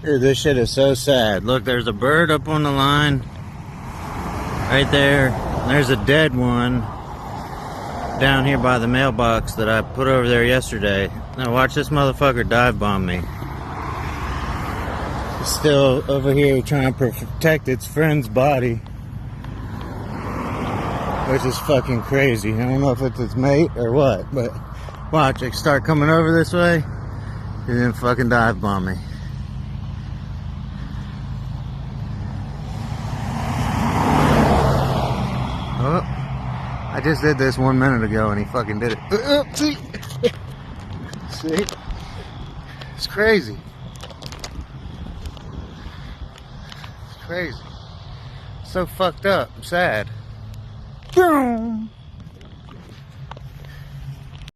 Dude, this shit is so sad. Look, there's a bird up on the line. Right there. There's a dead one down here by the mailbox that I put over there yesterday. Now watch this motherfucker dive bomb me. It's still over here trying to protect its friend's body. Which is fucking crazy. I don't know if it's its mate or what, but watch, it start coming over this way and then fucking dive bomb me. Oh, I just did this 1 minute ago and he fucking did it. See? See? It's crazy. It's crazy. So fucked up. I'm sad. Boom.